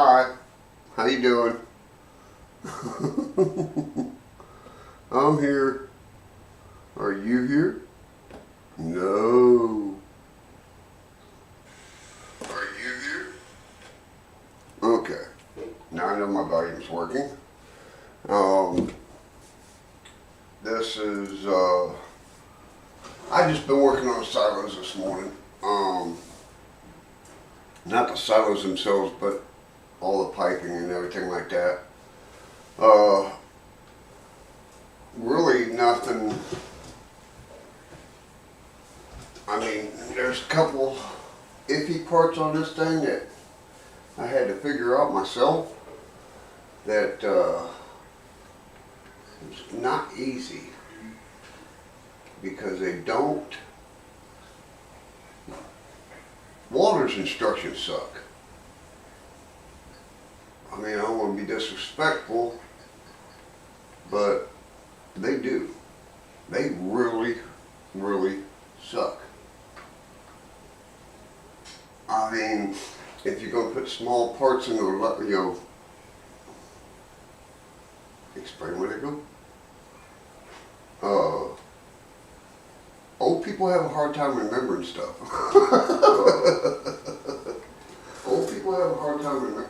Hi, how you doing? I'm here. Are you here? No. Are you here? Okay. Now I know my volume's working. This is, I just been working on silos this morning. Not the silos themselves, but all the piping and everything like that. Really nothing. I mean, there's a couple iffy parts on this thing that I had to figure out myself that it's not easy because they don't. Walter's instructions suck. I mean, I don't want to be disrespectful, but they do. They really, really suck. I mean, if you're going to put small parts in the, explain where they go. Old people have a hard time remembering stuff. Old people have a hard time remembering.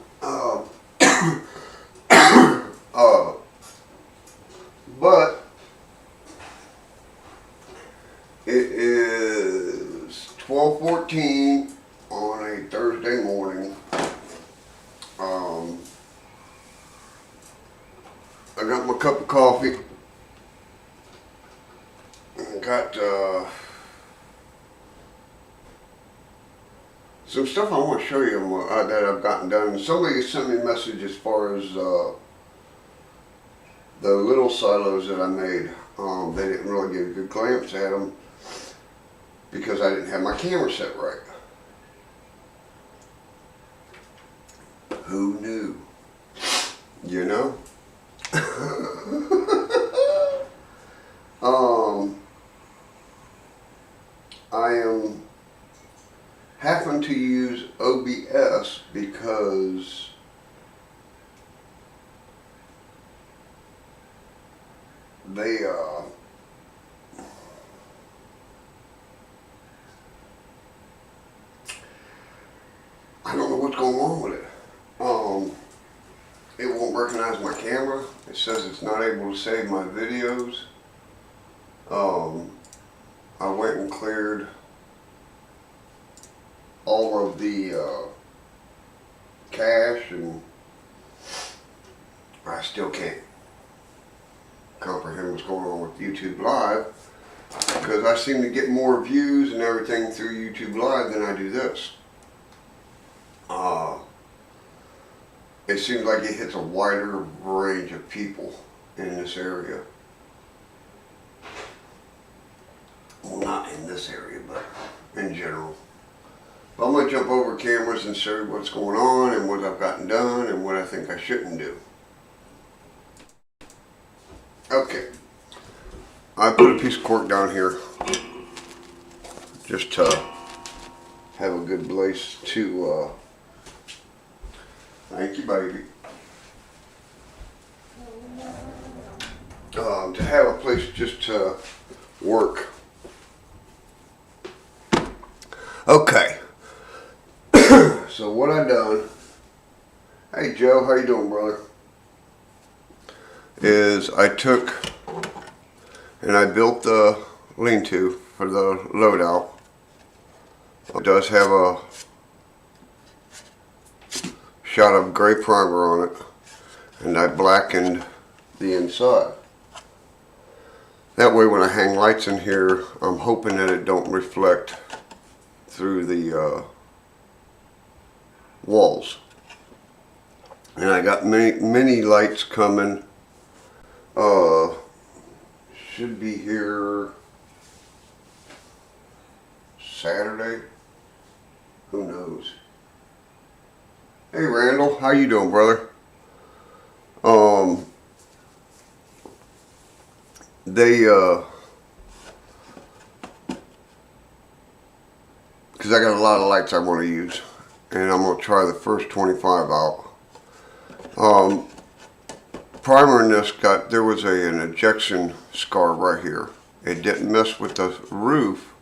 But it is 12:14 on a Thursday morning. I got my cup of coffee. I got some stuff I want to show you that I've gotten done. Somebody sent me a message as far as the little silos that I made. They didn't really get a good glance at them because I didn't have my camera set right. Who knew? You know? I am having to use OBS because they I don't know what's going on with it. It won't recognize my camera. It says it's not able to save my videos. I went and cleared all of the cache, and I still can't comprehend what's going on with YouTube Live, because I seem to get more views and everything through YouTube Live than I do this. It seems like it hits a wider range of people in this area. Well, not in this area, but in general. But I'm going to jump over cameras and show you what's going on and what I've gotten done and what I think I shouldn't do. Okay. I put a piece of cork down here just to have a good place to thank you, baby. To have a place just to work. Okay. So what I done, hey Joe, how you doing, brother? Is I took and I built the lean-to for the loadout. It does have a shot of gray primer on it, and I blackened the inside. That way when I hang lights in here, I'm hoping that it don't reflect through the walls. And I got many lights coming. Should be here Saturday. Who knows? Hey Randall, how you doing, brother? Because I got a lot of lights I want to use, and I'm going to try the first 25 out. Primer in this there was an ejection scar right here. It didn't mess with the roof,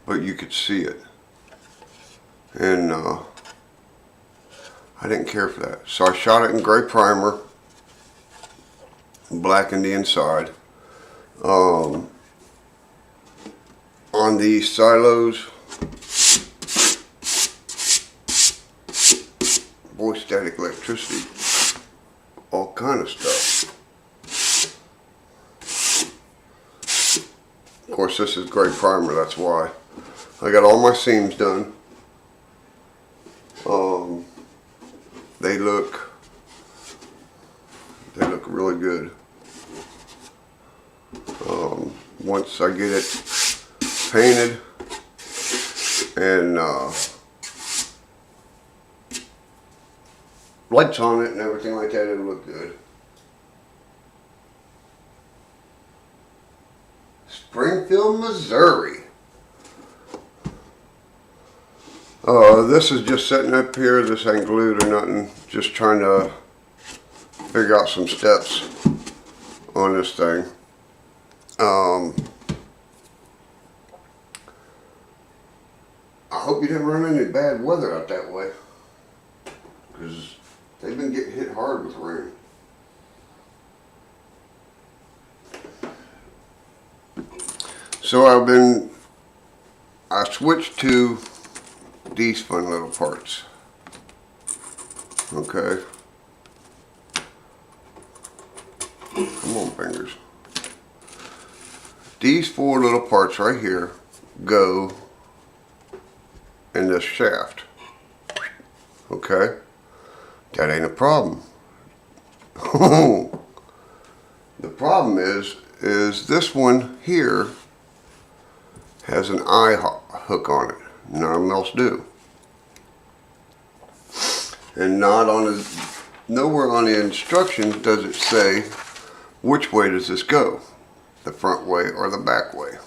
but you could see it. And I didn't care for that. So I shot it in gray primer, blackened the inside. On the silos, boy, static electricity, all kind of stuff. Of course, this is gray primer, that's why. I got all my seams done. They look really good. Once I get it painted and lights on it and everything like that, it'll look good. Springfield, Missouri. This is just sitting up here. This ain't glued or nothing. Just trying to figure out some steps on this thing. I hope you didn't run into bad weather out that way, because they've been getting hit hard with rain. So I switched to these fun little parts. Okay. Come on, fingers. These 4 little parts right here go in this shaft. Okay. That ain't a problem. The problem is this one here has an eye hook on it. None of them else do. And nowhere on the instructions does it say which way does this go, the front way or the back way.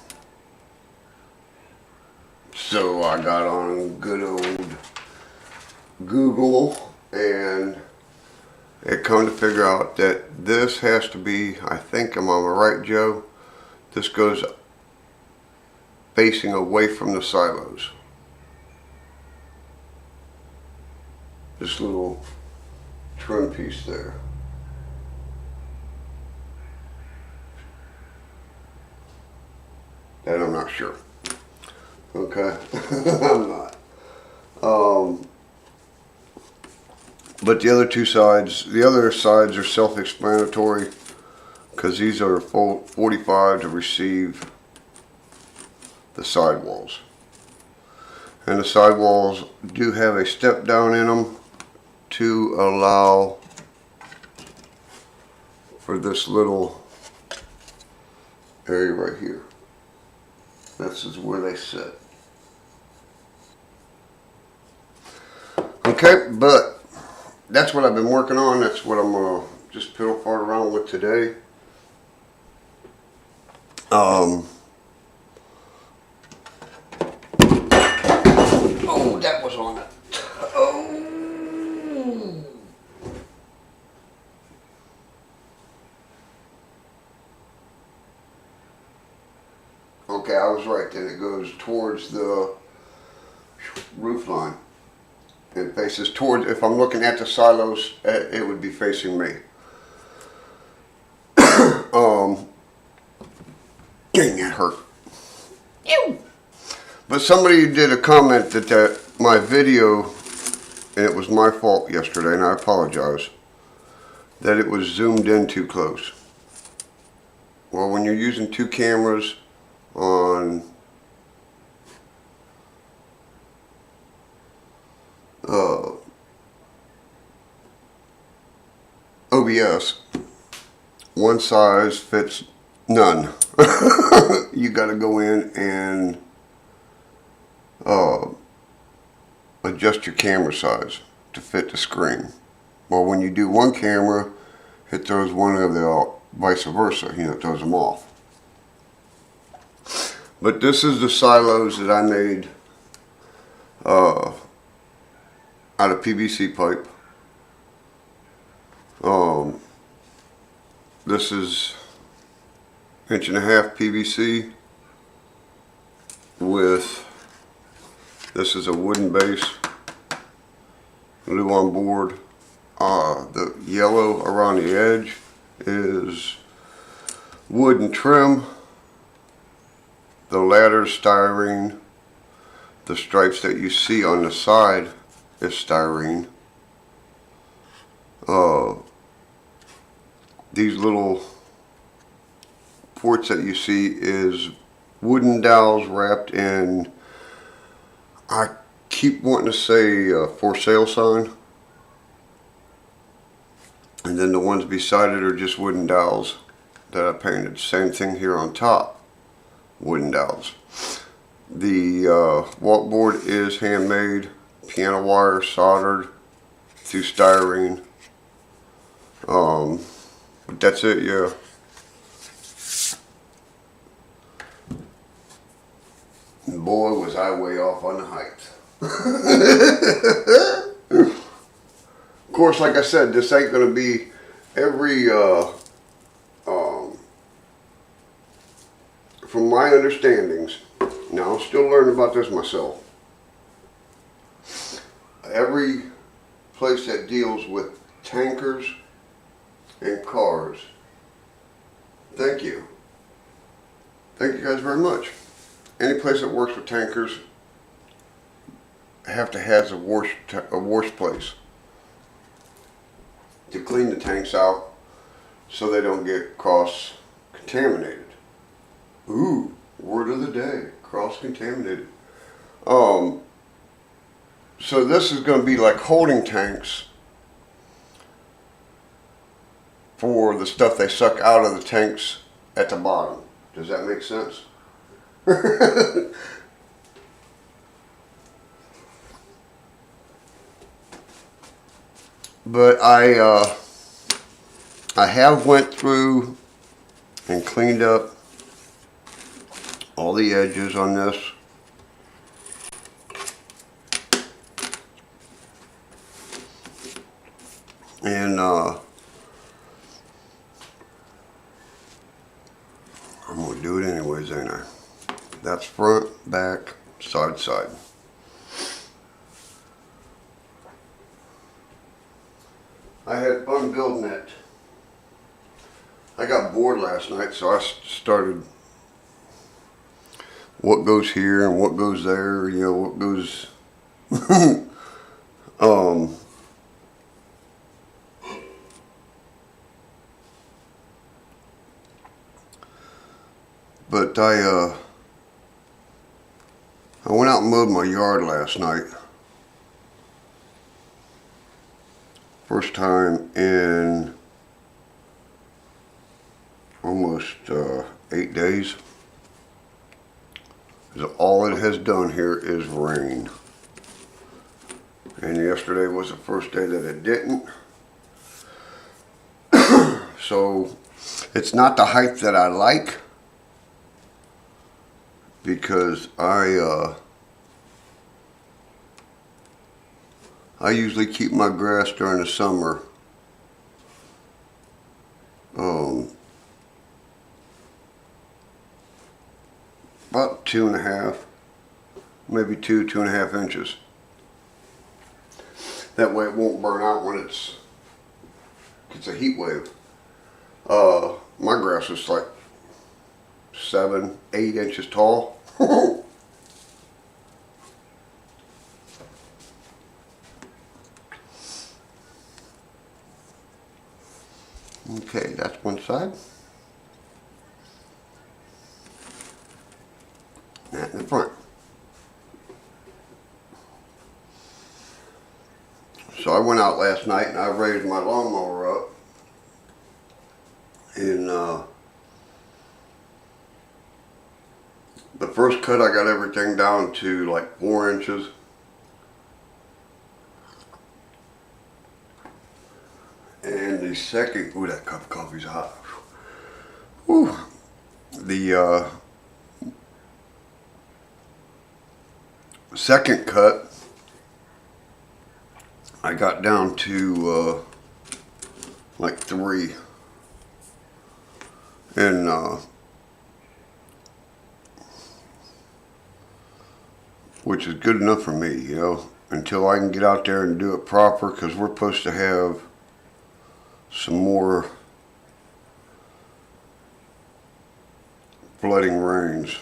So I got on good old Google and it come to figure out that this has to be, I think I'm on the right, Joe, this goes facing away from the silos. This little trim piece there. That I'm not sure. Okay, I'm not. But the other 2 sides, the other sides are self-explanatory, because these are 45 to receive the sidewalls. And the sidewalls do have a step down in them to allow for this little area right here. This is where they sit. Okay, but that's what I've been working on. That's what I'm gonna just piddle fart around with today. Oh, that was on it. Oh. Okay, I was right. Then it goes towards the roof line. It faces towards, if I'm looking at the silos, it would be facing me. Dang, that hurt. Ew. But somebody did a comment that my video, and it was my fault yesterday, and I apologize, that it was zoomed in too close. Well, when you're using 2 cameras on OBS, one size fits none. You got to go in and adjust your camera size to fit the screen. Well, when you do one camera, it throws one of the vice versa, you know, it throws them off. But this is the silos that I made out of PVC pipe. This is 1.5 PVC with, this is a wooden base, glue on board. The yellow around the edge is wooden trim. The ladder's styrene. The stripes that you see on the side is styrene. These little ports that you see is wooden dowels wrapped in, I keep wanting to say for sale sign. And then the ones beside it are just wooden dowels that I painted. Same thing here on top, wooden dowels. The walkboard is handmade, piano wire soldered through styrene. But that's it, yeah. And boy, was I way off on the height. Of course, like I said, this ain't gonna be every, from my understandings, now I'm still learning about this myself. Every place that deals with tankers and cars, thank you. Thank you guys very much. Any place that works with tankers have to have a wash place to clean the tanks out so they don't get cross-contaminated. Ooh, word of the day, cross-contaminated. So this is going to be like holding tanks for the stuff they suck out of the tanks at the bottom. Does that make sense? But I have went through and cleaned up all the edges on this. And I'm gonna do it anyways, ain't I? That's front, back, side to side. I had fun building it. I got bored last night, so I started what goes here and what goes there, you know, what goes but I went out and mowed my yard last night. First time in almost 8 days. All it has done here is rain. And yesterday was the first day that it didn't. So it's not the height that I like, because I usually keep my grass during the summer about 2.5, maybe 2.5 inches. That way it won't burn out when it's a heat wave. My grass is like 7-8 inches tall. Okay, that's one side. And in the front. So I went out last night and I raised my lawnmower up. And the first cut I got everything down to like 4 inches. And the second, ooh, that cup of coffee's hot. Ooh, the second cut, I got down to like 3. And which is good enough for me, you know, until I can get out there and do it proper, because we're supposed to have some more flooding rains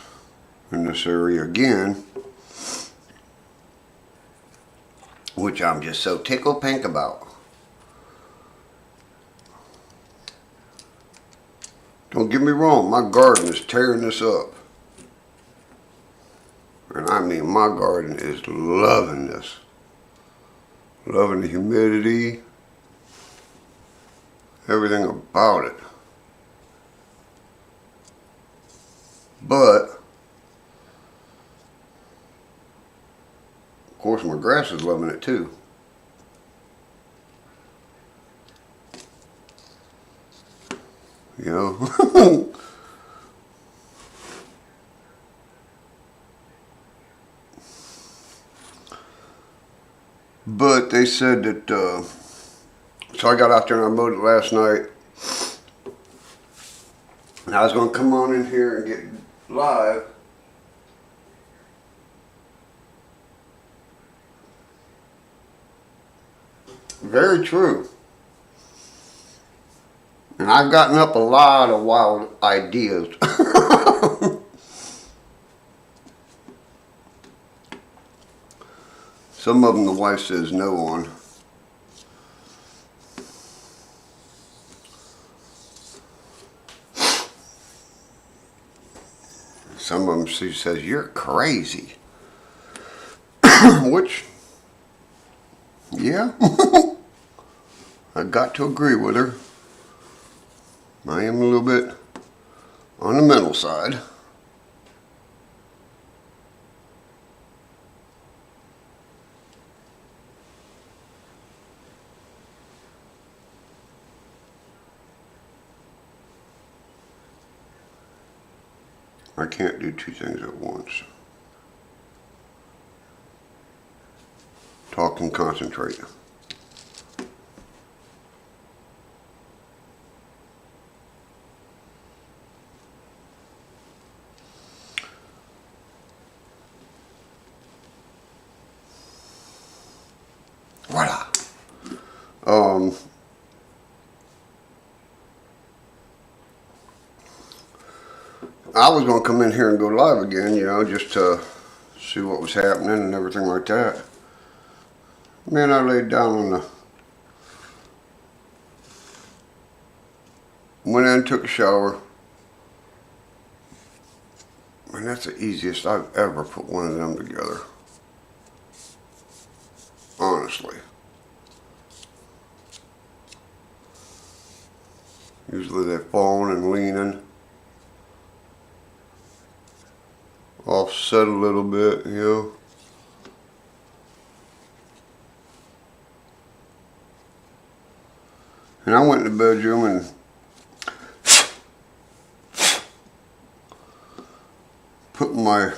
in this area again, which I'm just so tickled pink about. Don't get me wrong, my garden is tearing this up. And I mean, my garden is loving this. Loving the humidity, everything about it. But, of course, my grass is loving it too. You know? But they said that, so I got out there and I mowed it last night. And I was going to come on in here and get live. Very true. And I've gotten up a lot of wild ideas. Some of them the wife says no on. Some of them she says, you're crazy. Which, yeah, I got to agree with her. I am a little bit on the mental side. I can't do two things at once. Talk and concentrate. Voila. I was going to come in here and go live again, you know, just to see what was happening and everything like that. Man, I laid down on the... Went in, took a shower. And that's the easiest I've ever put one of them together. Honestly. Usually they're falling and leaning. Offset a little bit, you know. And I went in the bedroom and put my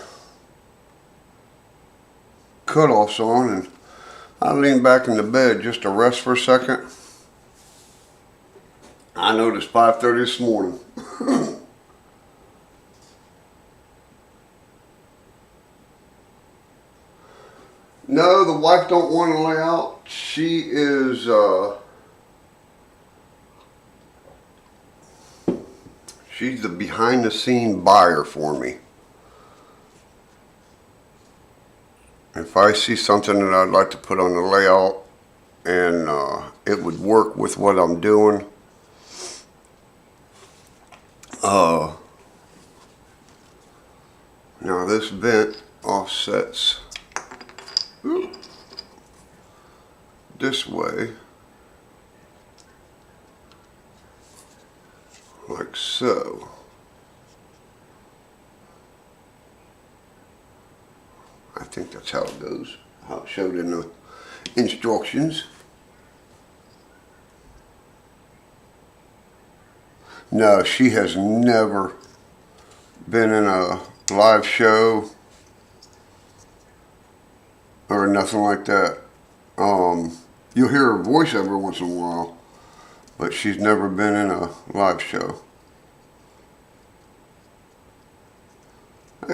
cutoffs on, and I leaned back in the bed just to rest for a second. I noticed 5:30 this morning. No, the wife don't want to lay out. She is, she's the behind the scene buyer for me. If I see something that I'd like to put on the layout and it would work with what I'm doing, now this vent offsets this way, like so. I think that's how it goes, how it showed in the instructions. No, she has never been in a live show or nothing like that. You'll hear her voice every once in a while, but she's never been in a live show.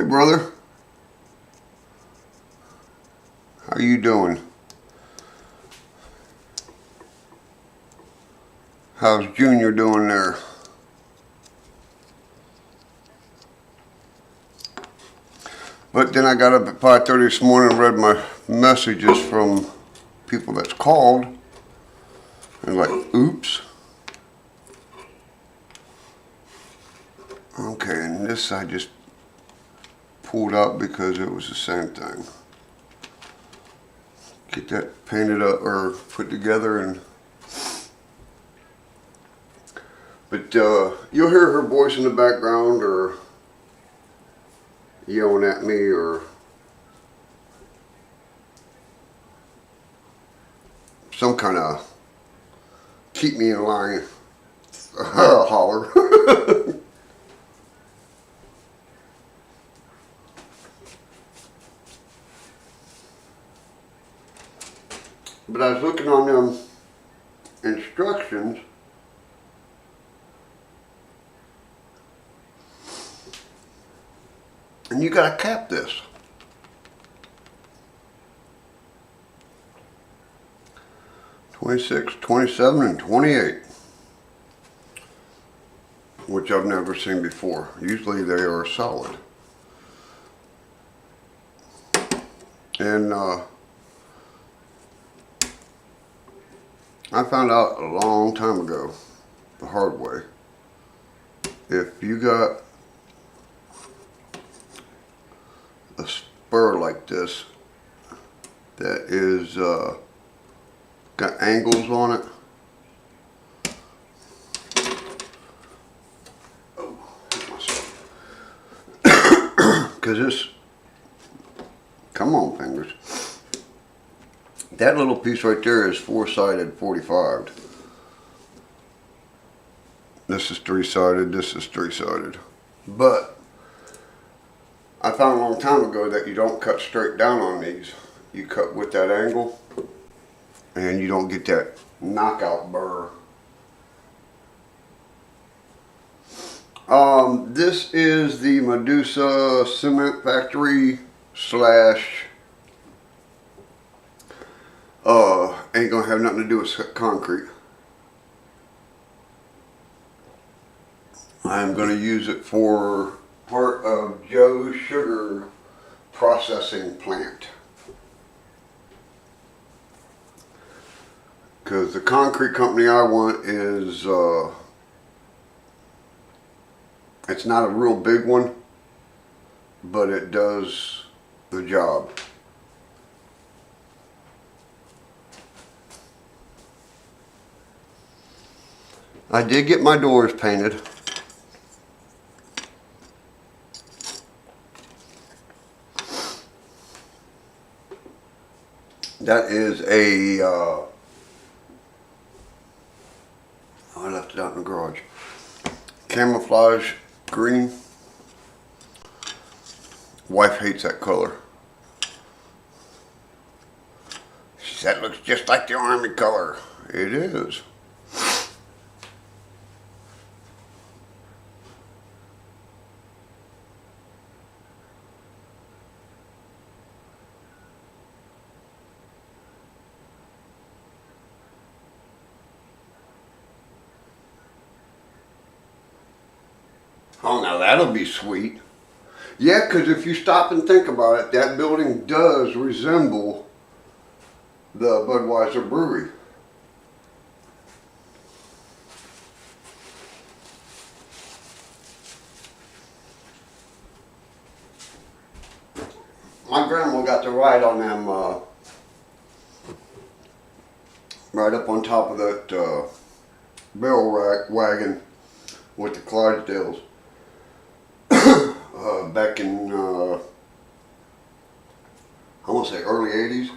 Hey, brother. How you doing? How's Junior doing there? But then I got up at 5:30 this morning and read my messages from people that's called. And like, oops. Okay, and this I just pulled up because it was the same thing. Get that painted up or put together and... But you'll hear her voice in the background or yelling at me or some kind of keep me in line holler. But I was looking on them instructions and you gotta cap this. $26, $27, and $28, which I've never seen before. Usually they are solid. And I found out a long time ago, the hard way, if you got a spur like this that is got angles on it. Oh, hit myself. Because this, come on fingers. That little piece right there is 4-sided 45. This is 3-sided, this is 3-sided. But I found a long time ago that you don't cut straight down on these. You cut with that angle and you don't get that knockout burr. This is the Medusa Cement Factory slash ain't gonna have nothing to do with concrete. I'm gonna use it for part of Joe's sugar processing plant. Because the concrete company I want is, it's not a real big one, but it does the job. I did get my doors painted. That is a, I left it out in the garage. Camouflage green. Wife hates that color. She said it looks just like the Army color. It is. Oh, now that'll be sweet. Yeah, because if you stop and think about it, that building does resemble the Budweiser Brewery. My grandma got to ride on them, right up on top of that barrel wagon with the Clydesdales. Back in, I want to say early 80s.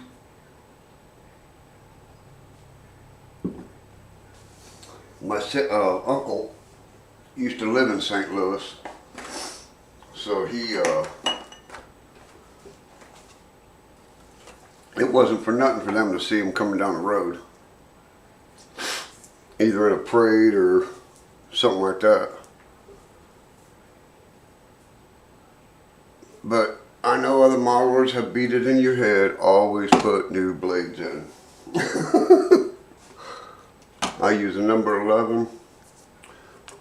My uncle used to live in St. Louis, so he, it wasn't for nothing for them to see him coming down the road, either in a parade or something like that. But I know other modelers have beat it in your head. Always put new blades in. I use a number 11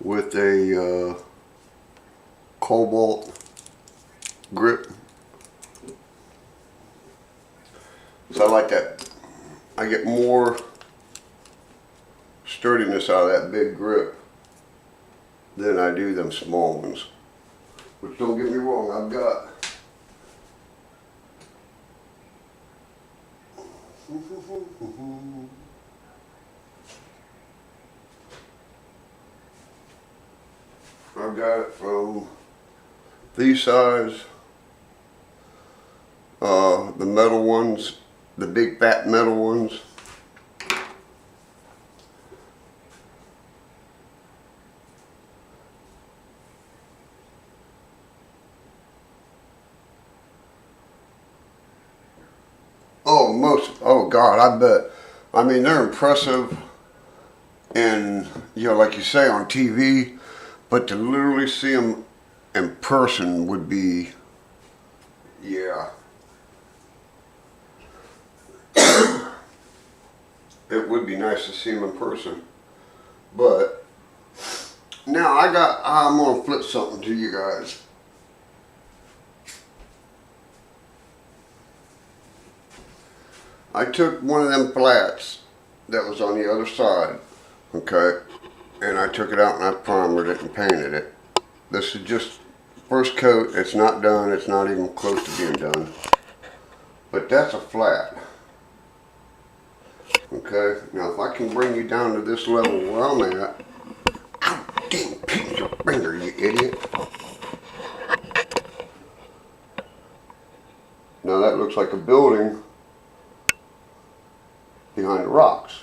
with a cobalt grip. So I like that. I get more sturdiness out of that big grip than I do them small ones. Which, don't get me wrong, I've got it from these size, the metal ones, the big fat metal ones. Oh God, I bet. I mean, they're impressive and, you know, like you say, on TV, but to literally see them in person would be, yeah. It would be nice to see them in person. But now I'm gonna flip something to you guys. I took one of them flats that was on the other side, okay, and I took it out and I primered it and painted it. This is just first coat. It's not done. It's not even close to being done. But that's a flat. Okay, now if I can bring you down to this level where I'm at. Ow, dang, pinch your finger, you idiot. Now that looks like a building behind the rocks.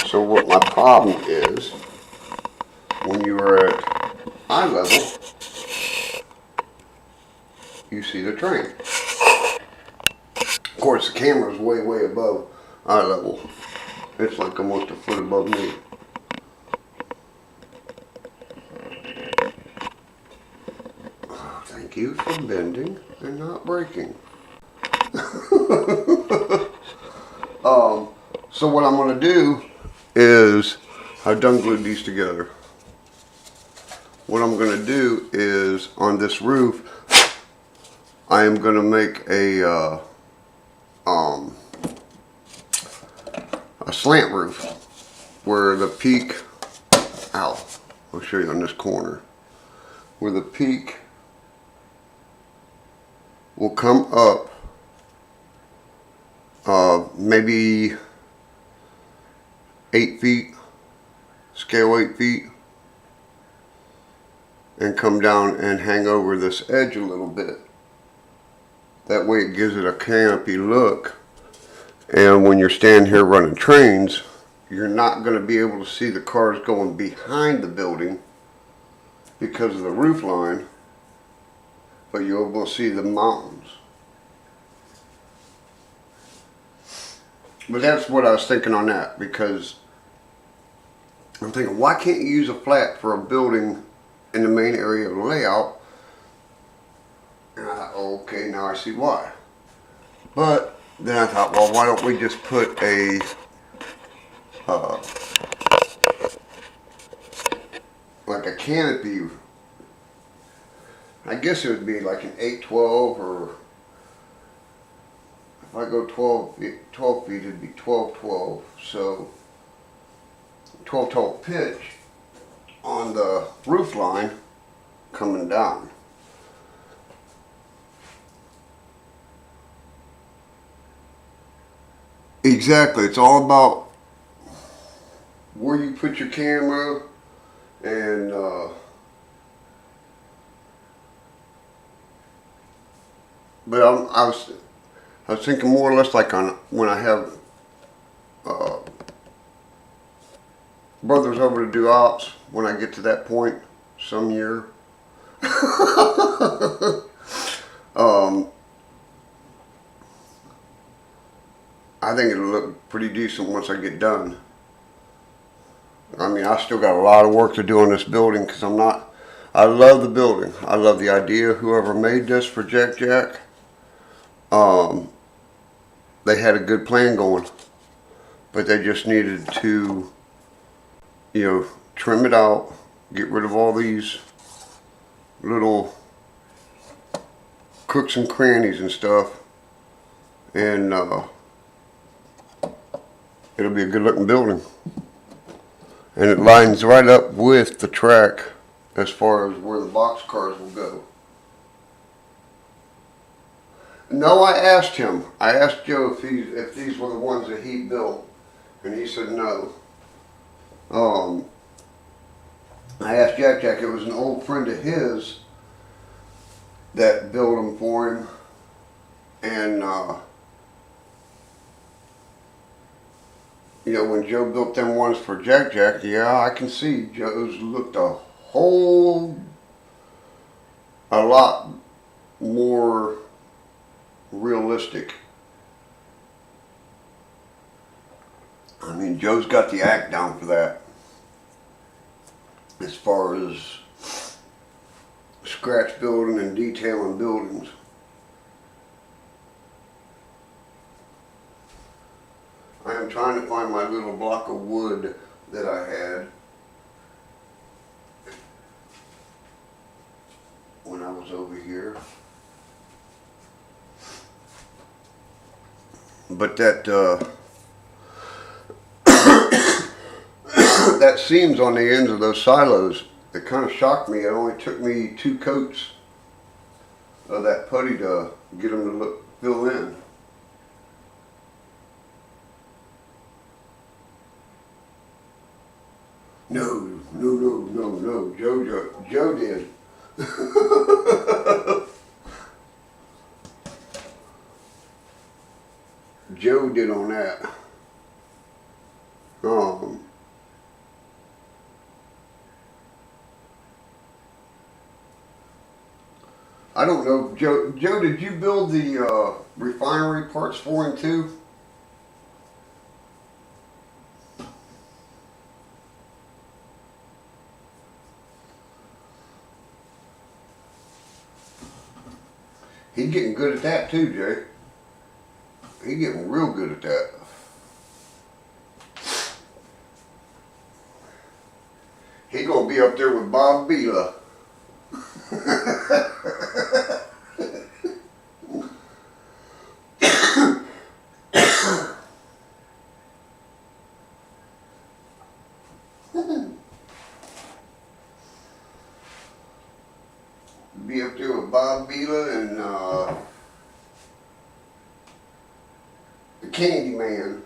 So what my problem is, when you are at eye level, you see the train. Of course, the camera's way, way above eye level. It's like almost a foot above me. Oh, thank you for bending and not breaking. So what I'm going to do is, I've done glued these together. What I'm going to do is, on this roof, I am going to make a slant roof where the peak, ow, I'll show you on this corner, where the peak will come up maybe 8 feet, scale 8 feet, and come down and hang over this edge a little bit. That way it gives it a canopy look, and when you're standing here running trains, you're not going to be able to see the cars going behind the building because of the roof line, but you're able to see the mountains. But that's what I was thinking on that, because I'm thinking, why can't you use a flat for a building in the main area of the layout? And I thought, oh, okay, now I see why. But then I thought, well, why don't we just put a like a canopy? I guess it would be like an 8-12, or if I go 12 feet, it'd be 12-12. So 12 pitch on the roof line coming down. Exactly, it's all about where you put your camera, and but I was thinking more or less like on when I have brothers over to do ops, when I get to that point some year. I think it'll look pretty decent once I get done. I mean, I still got a lot of work to do on this building because I love the building. I love the idea. Whoever made this for Jack Jack, they had a good plan going, but they just needed to, trim it out, get rid of all these little crooks and crannies and stuff, and it'll be a good looking building. And it lines right up with the track as far as where the box cars will go. No, I asked him. I asked Joe if these were the ones that he built, and he said no. I asked Jack Jack. It was an old friend of his that built them for him, and when Joe built them ones for Jack Jack, yeah, I can see Joe's looked a lot more realistic. I mean, Joe's got the act down for that. As far as scratch building and detailing buildings. I am trying to find my little block of wood that I had when I was over here. But that that seams on the ends of those silos, it kind of shocked me. It only took me 2 coats of that putty to get them to fill in. No, Joe did. Joe did on that. I don't know, Joe, did you build the refinery parts for him too? He's getting good at that too, Jay. He's getting real good at that. He's gonna be up there with Bob Vila. Be up there with Bob Vila and the Candy Man.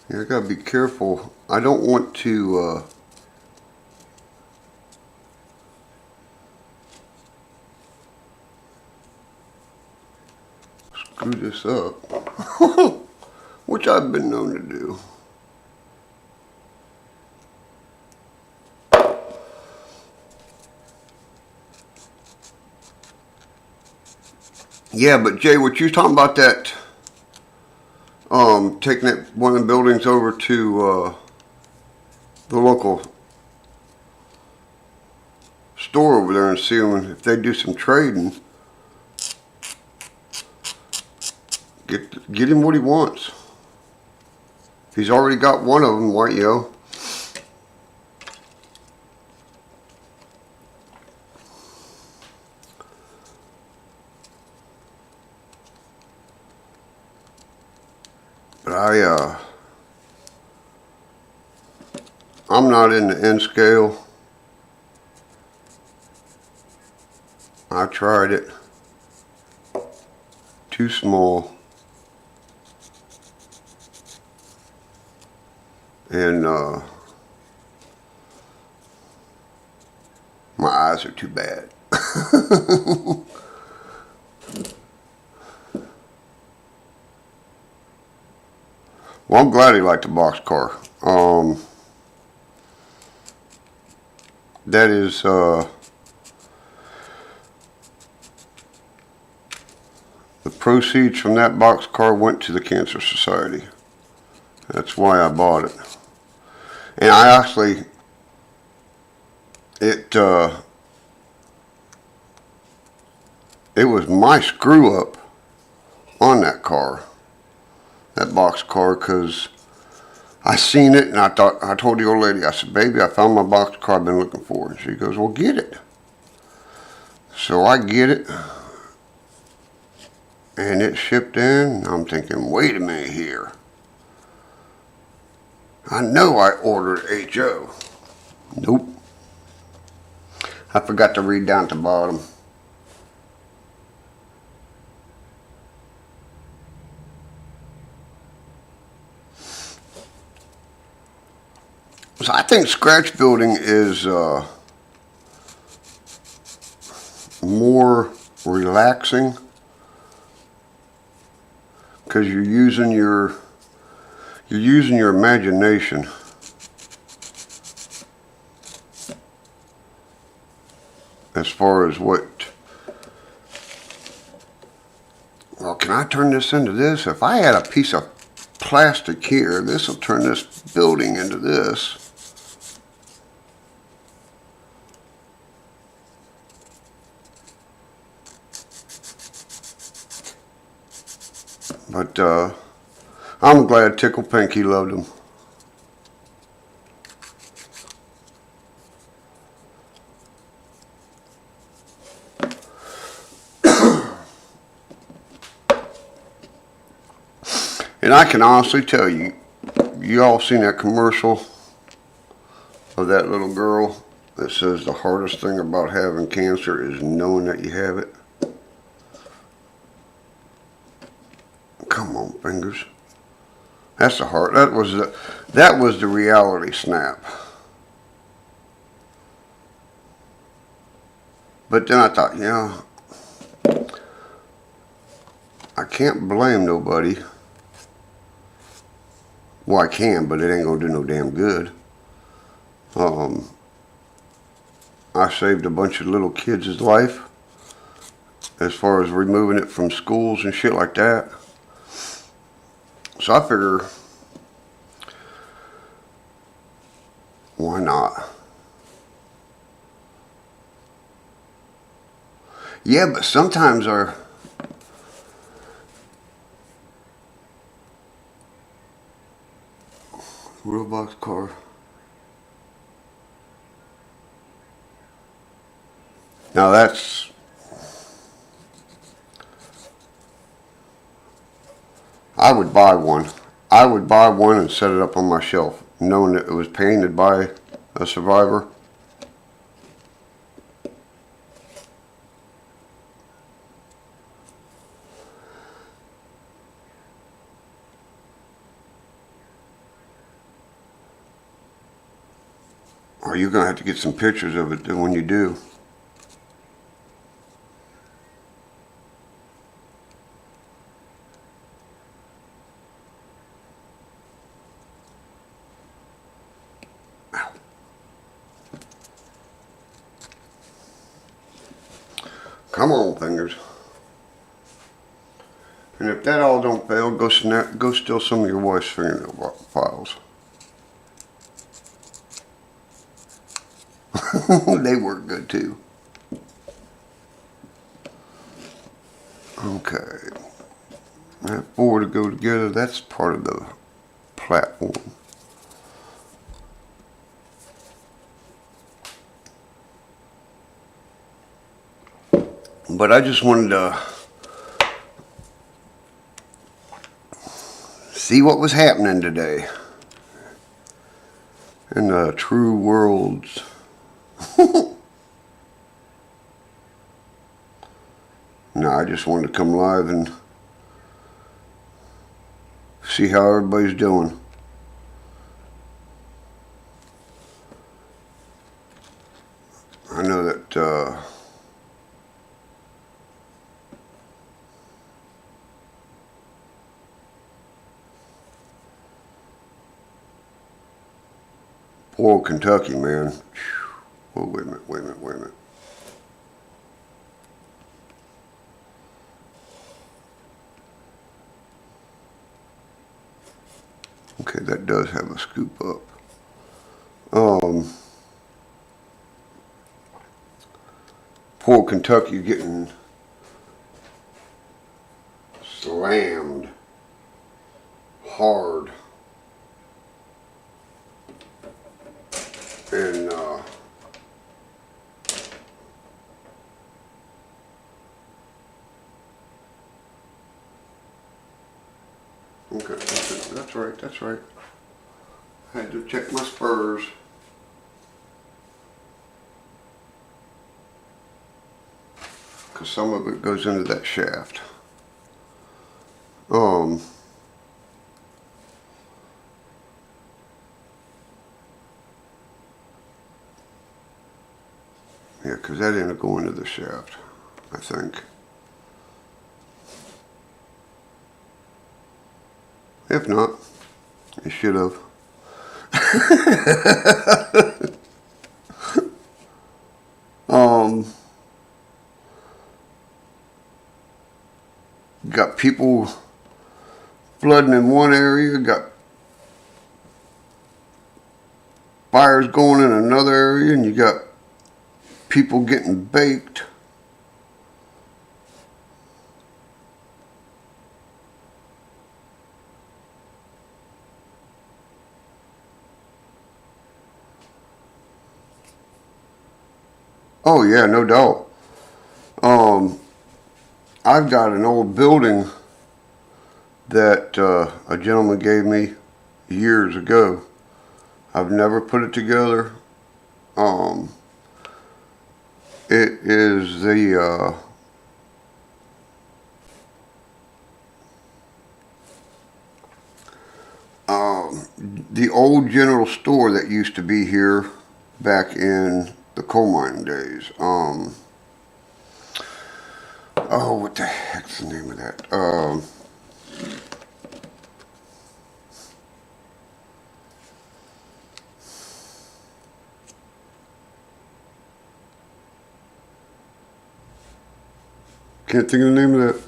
Yeah, I gotta be careful. I don't want to screw this up, which I've been known to do. Yeah, but Jay, what you talking about that? Taking one of the buildings over to the local store over there and seeing if they do some trading. Get him what he wants. If he's already got one of them, why, But I'm not in the N scale. I tried it. Too small. And my eyes are too bad. Well, I'm glad he liked the boxcar. That is, the proceeds from that boxcar went to the Cancer Society. That's why I bought it. And I actually, it was my screw up on that car, that boxcar, because I seen it and I told the old lady, I said, baby, I found my boxcar I've been looking for. And she goes, well, get it. So I get it, and it shipped in. I'm thinking, wait a minute here. I know I ordered HO. Nope. I forgot to read down at the bottom. So I think scratch building is more relaxing because you're using your imagination. As far as what, well, can I turn this into this? If I had a piece of plastic here, this will turn this building into this. But I'm glad Tickle Pinky loved them. And I can honestly tell you, you all seen that commercial of that little girl that says the hardest thing about having cancer is knowing that you have it? Come on, fingers. That's the heart. That was the reality snap. But then I thought, you know, I can't blame nobody. Well, I can, but it ain't gonna do no damn good. I saved a bunch of little kids' life as far as removing it from schools and shit like that. So I figure, why not? Yeah, but sometimes our Roblox car. Now that's, I would buy one. I would buy one and set it up on my shelf, knowing that it was painted by a survivor. Or you're gonna have to get some pictures of it when you do. Come on, fingers. And if that all don't fail, go steal some of your wife's fingernail files. They work good too. Okay. That 4 to go together, that's part of the platform. But I just wanted to see what was happening today in the true worlds. No, I just wanted to come live and see how everybody's doing. I know that Poor old Kentucky, man. Oh, wait a minute, wait a minute, wait a minute. Okay, that does have a scoop up. Poor Kentucky getting slammed hard. And okay, that's right, that's right. I had to check my spurs. Because some of it goes into that shaft. Yeah, because that didn't go into the shaft, I think. If not, it should have. Got people flooding in one area, got fires going in another area, and you got people getting baked. Oh yeah, no doubt. I've got an old building that a gentleman gave me years ago. I've never put it together. It is the old general store that used to be here back in the coal mining days. Oh, what the heck's the name of that? Can't think of the name of that.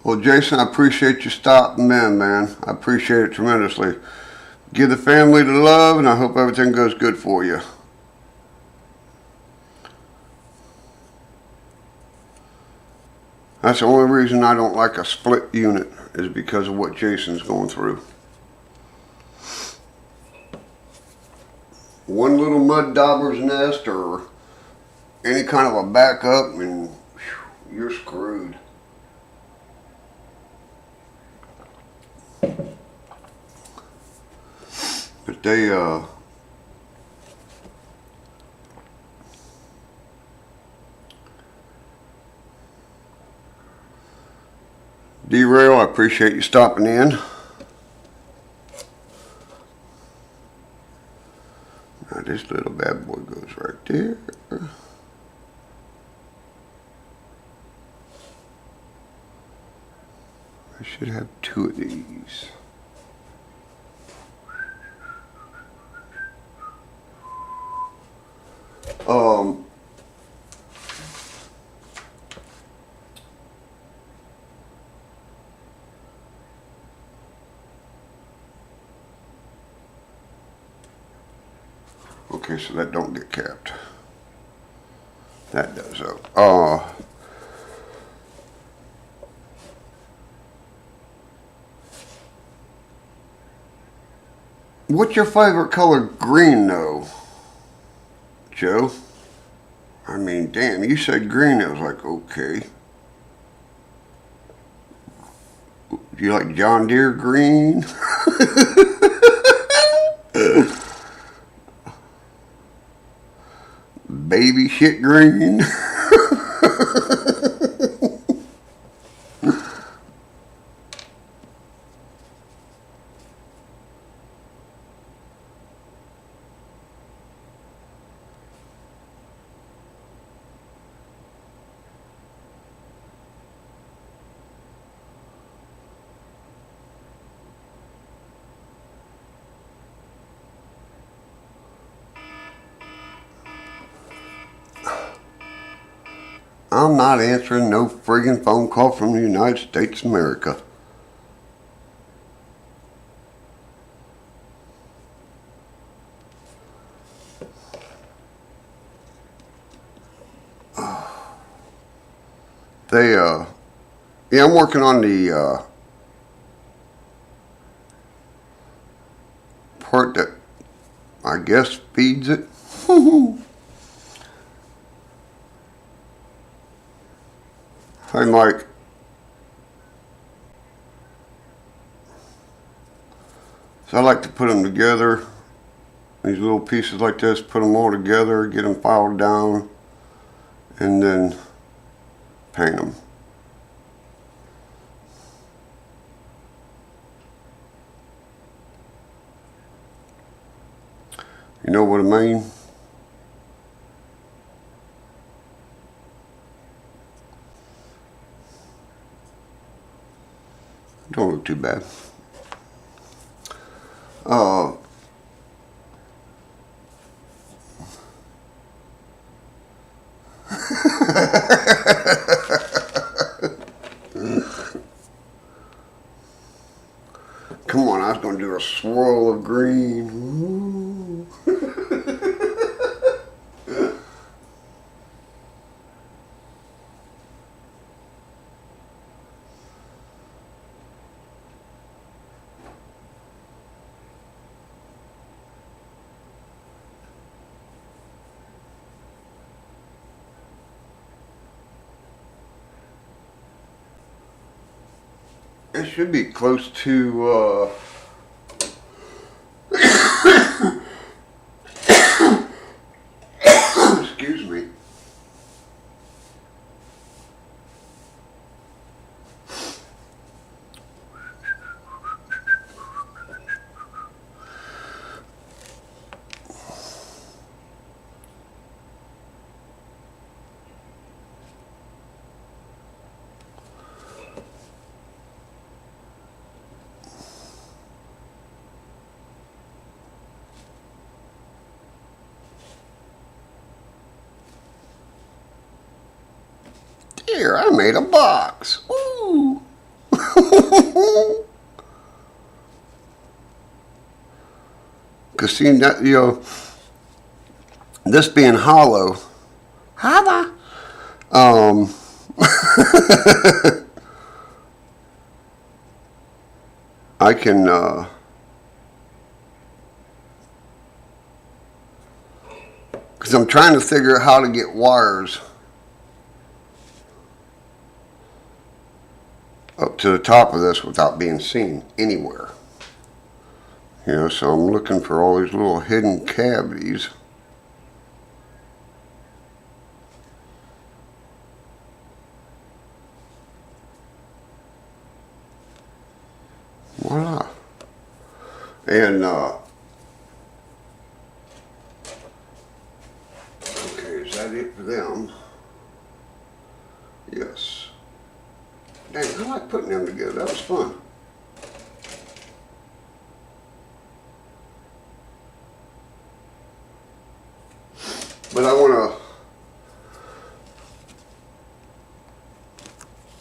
Well, Jason, I appreciate you stopping in, man. I appreciate it tremendously. Give the family the love, and I hope everything goes good for you. That's the only reason I don't like a split unit is because of what Jason's going through. One little mud dauber's nest or any kind of a backup, and whew, you're screwed. But they, D-Rail, I appreciate you stopping in. Now this little bad boy goes right there. I should have two of these. Okay, so that don't get capped. That does though. What's your favorite color green though, Joe? I mean, damn, you said green. I was like, okay. Do you like John Deere green? Baby shit green? I'm not answering no friggin' phone call from the United States of America. Yeah, I'm working on the, part that I guess feeds it. I'm like, so I like to put them together, these little pieces like this, put them all together, get them filed down, and then paint them. You know what I mean? Don't look too bad. Come on, I was going to do a swirl of green. It should be close to, excuse me. Here, I made a box. Ooh. Cause see that, you know, this being hollow, um, I can, cause I'm trying to figure out how to get wires up to the top of this without being seen anywhere. You know, so I'm looking for all these little hidden cavities. Voila. And, okay, is that it for them? Yes. Dang, I like putting them together. That was fun. But I want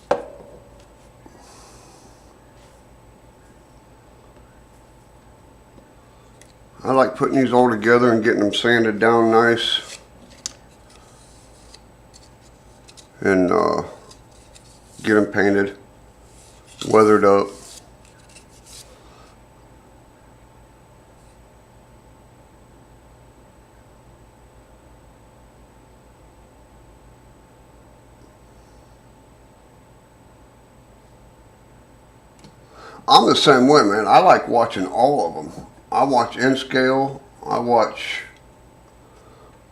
to, I like putting these all together and getting them sanded down nice. And get them painted, weathered up. I'm the same way, man. I like watching all of them. I watch N-Scale. I watch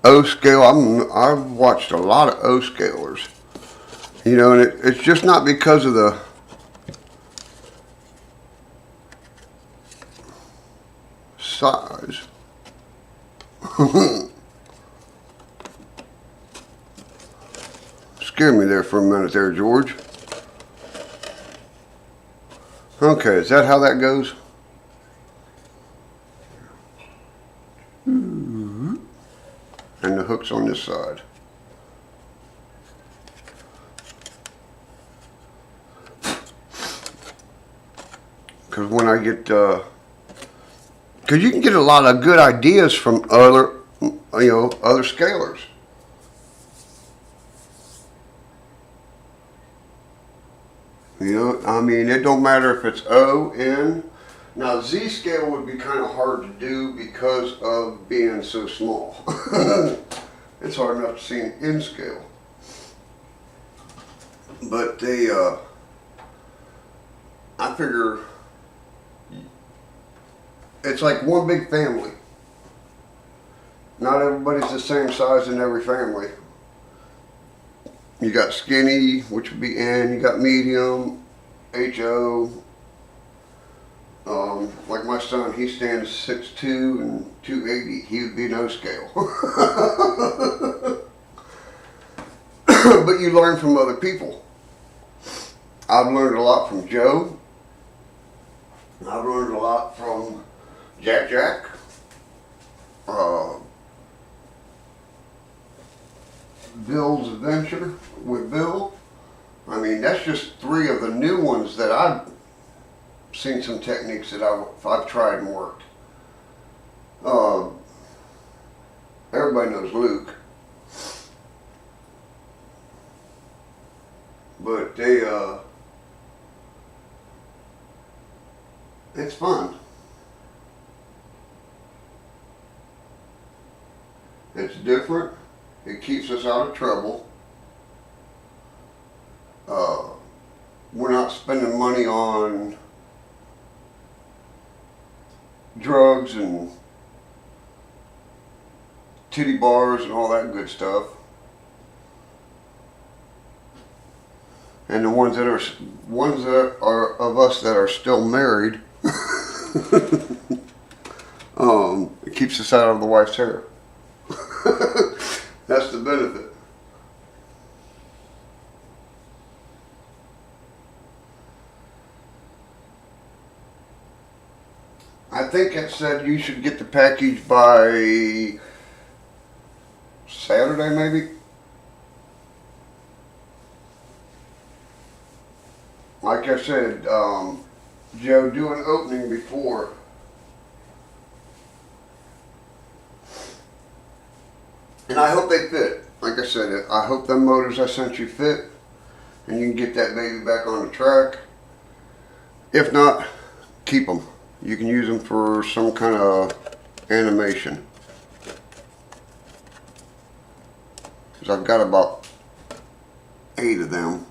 O-Scale. I've watched a lot of O-Scalers. You know, and it's just not because of the size. Scared me there for a minute there, George. Okay, is that how that goes? And the hook's on this side. Because when I get, because you can get a lot of good ideas from other, other scalers. I mean, it don't matter if it's O, N. Now, Z scale would be kind of hard to do because of being so small. It's hard enough to see an N scale. But I figure it's like one big family. Not everybody's the same size in every family. You got skinny, which would be N. You got medium, HO. Like my son, he stands 6'2" and 280. He would be no scale. But you learn from other people. I've learned a lot from Joe. I've learned a lot from Jack. Bill's Adventure with Bill. I mean, that's just 3 of the new ones that I've seen some techniques that I've tried and worked. Everybody knows Luke. But it's fun. It's different. It keeps us out of trouble. We're not spending money on drugs and titty bars and all that good stuff. And the ones that are of us that are still married, it keeps us out of the wife's hair. That's the benefit. I think it said you should get the package by Saturday, maybe. Like I said, Joe, do an opening before. And I hope they fit. Like I said, I hope them motors I sent you fit, and you can get that baby back on the track. If not, keep them. You can use them for some kind of animation. Because I've got about 8 of them.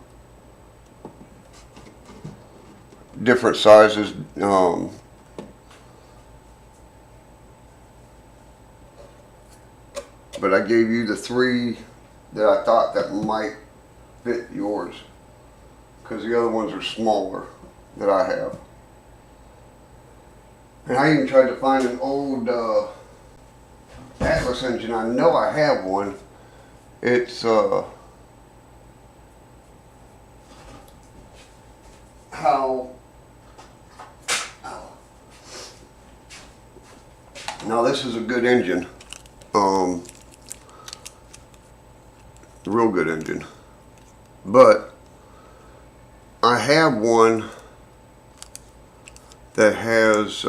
Different sizes. But I gave you the 3 that I thought that might fit yours. Because the other ones are smaller that I have. And I even tried to find an old Atlas engine. I know I have one. It's now this is a good engine. Real good engine. But I have one that has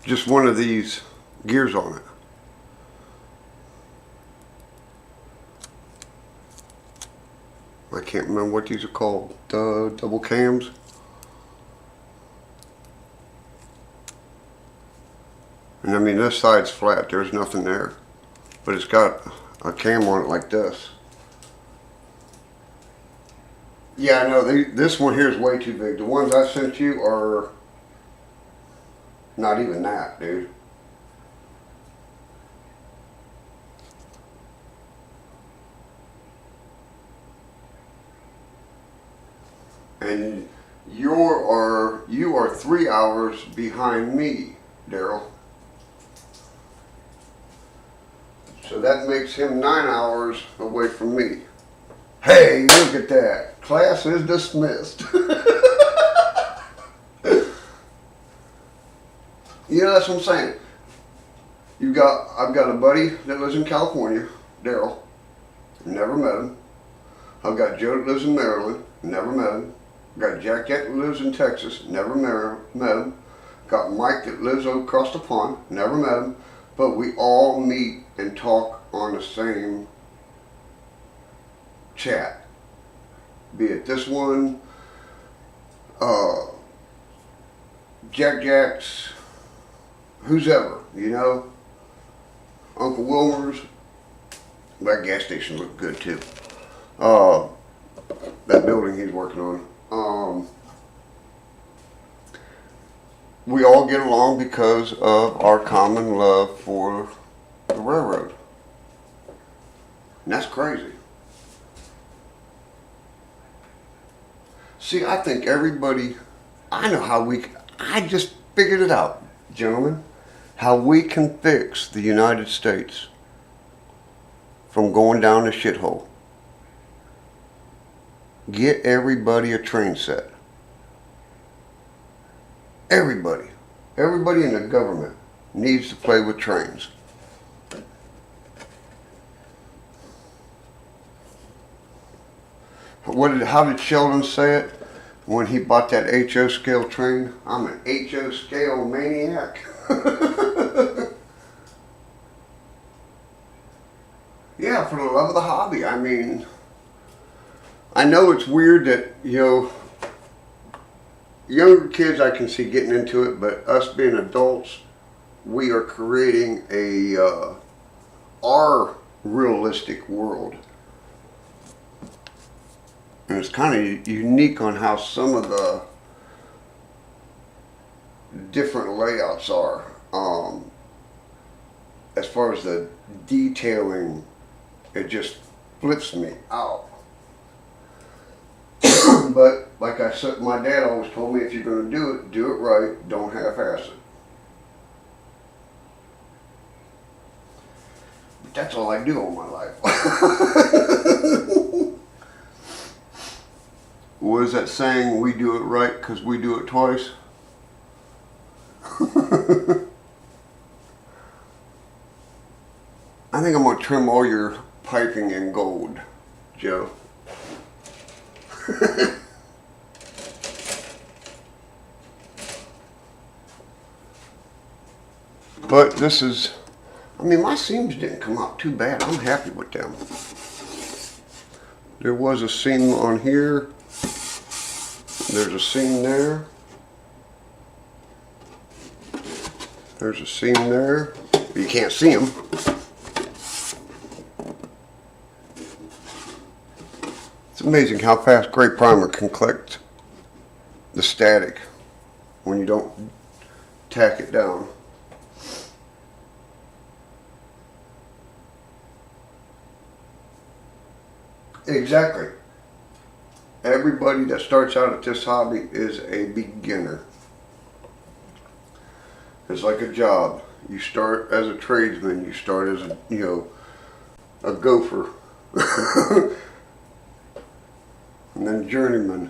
just one of these gears on it. I can't remember what these are called. Double cams. And I mean, this side's flat. There's nothing there. But it's got a cam on it like this. Yeah, I know. This one here is way too big. The ones I sent you are not even that, dude. And you are 3 hours behind me, Daryl. So that makes him 9 hours away from me. Hey, look at that. Class is dismissed. That's what I'm saying. I've got a buddy that lives in California, Daryl. Never met him. I've got Joe that lives in Maryland. Never met him. Got Jack Jack that lives in Texas, never met him. Got Mike that lives across the pond, never met him. But we all meet and talk on the same chat. Be it this one, Jack Jack's, who's ever, you know. Uncle Wilmer's. That gas station looked good too. That building he's working on. We all get along because of our common love for the railroad. And that's crazy. See, I think everybody, I know how I just figured it out, gentlemen, how we can fix the United States from going down the shithole. Get everybody a train set. Everybody in the government needs to play with trains. How did Sheldon say it when he bought that HO scale train? I'm an HO scale maniac. Yeah, for the love of the hobby. I mean, I know it's weird that, you know, younger kids I can see getting into it, but us being adults, we are creating our realistic world. And it's kind of unique on how some of the different layouts are. As far as the detailing, it just flips me out. But like I said, my dad always told me, if you're going to do it right. Don't half-ass it. But that's all I do all my life. What is that saying? We do it right because we do it twice. I think I'm going to trim all your piping in gold, Joe. But this is, I mean, my seams didn't come out too bad. I'm happy with them. There was a seam on here. There's a seam there. There's a seam there. You can't see them. It's amazing how fast gray primer can collect the static when you don't tack it down. Exactly. Everybody that starts out at this hobby is a beginner. It's like a job. You start as a tradesman. You start as a, you know, a gopher. And then journeyman.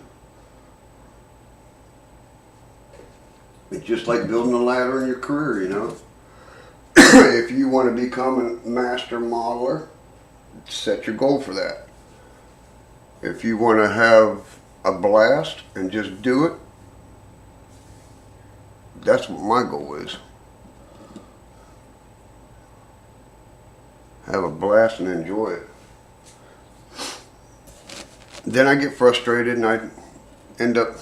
It's just like building a ladder in your career, you know. If you want to become a master modeler, set your goal for that. If you want to have a blast and just do it, that's what my goal is. Have a blast and enjoy it. Then I get frustrated and I end up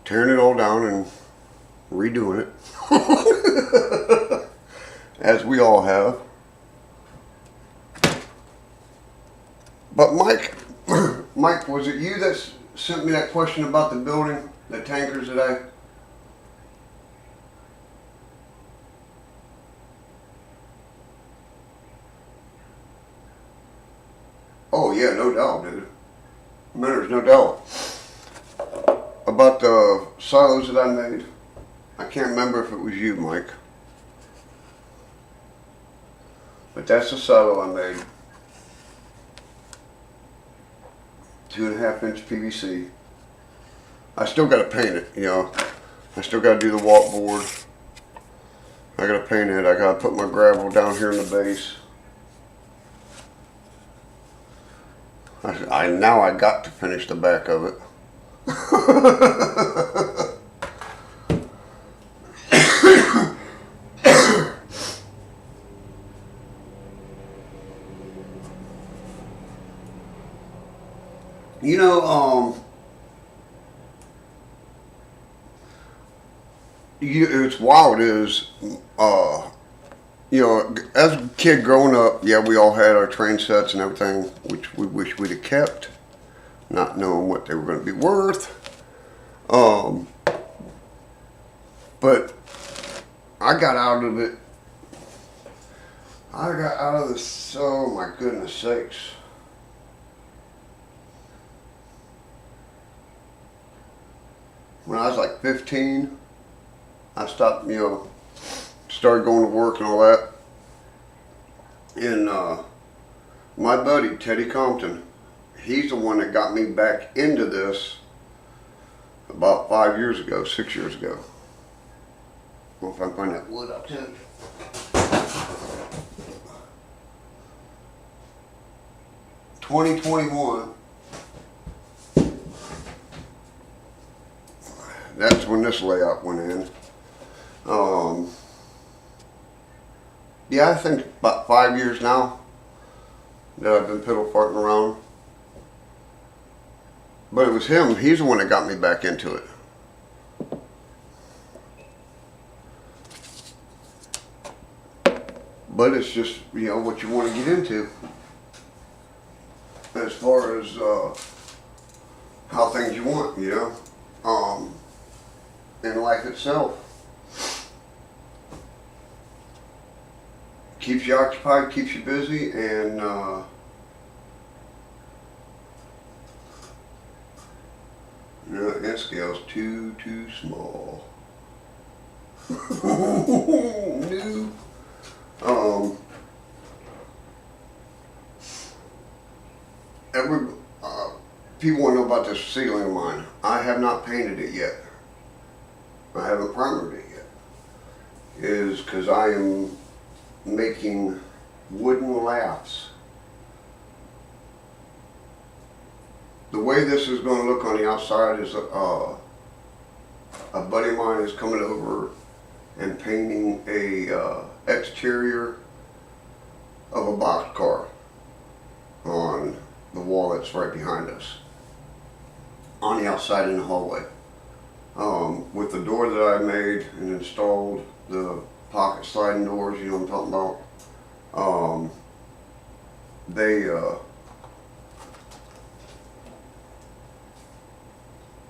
tearing it all down and redoing it. As we all have. But Mike, was it you that sent me that question about the building, the tankers today? Oh yeah, no doubt, dude. There's no doubt. About the silos that I made, I can't remember if it was you, Mike. But that's the silo I made. 2.5 inch PVC. I still got to paint it, you know. I still got to do the walk board. I got to paint it. I got to put my gravel down here in the base. I now I got to finish the back of it. You know, it's wild is, you know, as a kid growing up, yeah, we all had our train sets and everything, which we wish we'd have kept, not knowing what they were going to be worth. Um, but I got out of it. I got out of this, oh my goodness sakes. When I was like 15, I stopped, you know, started going to work and all that. And my buddy, Teddy Compton, he's the one that got me back into this about 5 years ago, 6 years ago. Well, if I can find that wood, I'll tell you. (2021). That's when this layout went in. Yeah, I think about 5 years now that I've been piddle farting around. But it was him, he's the one that got me back into it. But it's just, you know, what you want to get into. As far as how things you want, you know. In life itself. Keeps you occupied, keeps you busy, and you know, that scale's too small. New. Every people want to know about this ceiling of mine. I have not painted it yet. I haven't primered it yet. Is because I am making wooden laths. The way this is going to look on the outside is a buddy of mine is coming over and painting a exterior of a box car on the wall that's right behind us, on the outside in the hallway. With the door that I made and installed, the pocket sliding doors, you know what I'm talking about,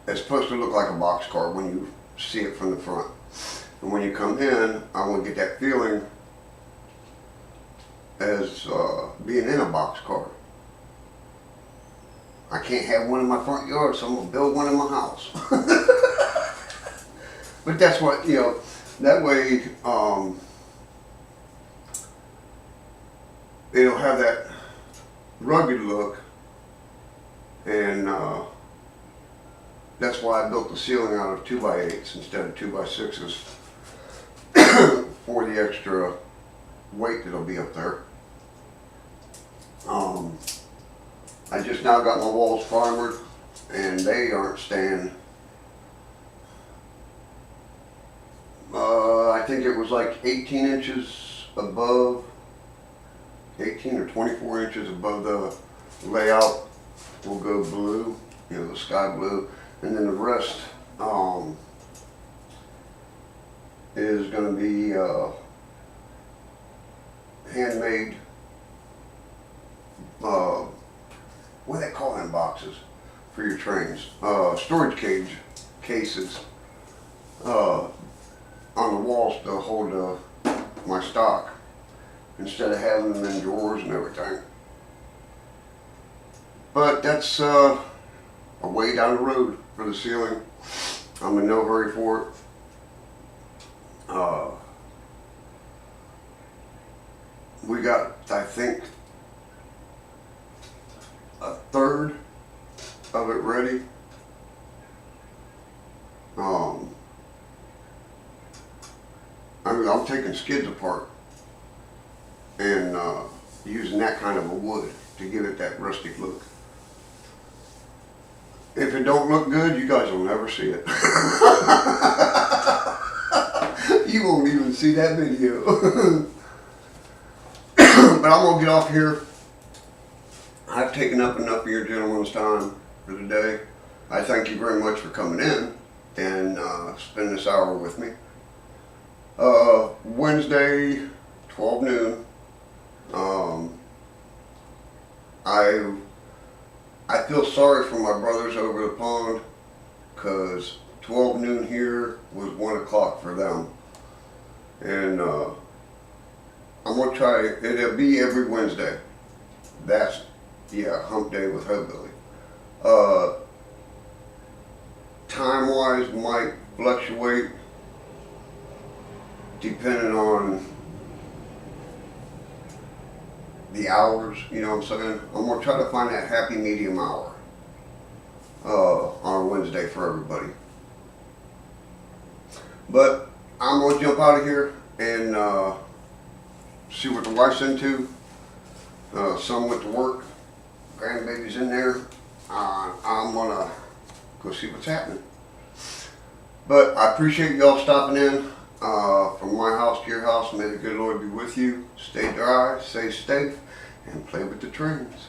it's supposed to look like a box car when you see it from the front. And when you come in, I want to get that feeling as being in a box car. I can't have one in my front yard, so I'm going to build one in my house. But that's what, you know, that way it'll have that rugged look, and that's why I built the ceiling out of 2x8s instead of 2x6s for the extra weight that'll be up there. I just now got my walls primered, and they aren't staying. I think it was like 18 inches above, 18 or 24 inches above the layout will go blue, you know, the sky blue, and then the rest is going to be handmade, what do they call them boxes for your trains? Storage cases on the walls to hold my stock, instead of having them in drawers and everything. But that's a way down the road for the ceiling. I'm in no hurry for it. We got, I think, a third of it ready. I'm taking skids apart and using that kind of a wood to give it that rustic look. If it don't look good, you guys will never see it. You won't even see that video. But I'm gonna get off here. I've taken up enough of your gentlemen's time for today. I thank you very much for coming in and spending this hour with me. Wednesday, 12 noon. I feel sorry for my brothers over the pond, because 12 noon here was 1 o'clock for them. And I'm going to try, it'll be every Wednesday. That's, yeah, hump day with Hillbilly. Time-wise might fluctuate depending on the hours, you know what I'm saying? I'm going to try to find that happy medium hour on Wednesday for everybody. But I'm going to jump out of here and see what the wife's into. Son went to work, grandbaby's in there. I'm going to go see what's happening. But I appreciate y'all stopping in. From my house to your house, may the good Lord be with you. Stay dry, stay safe, and play with the trains.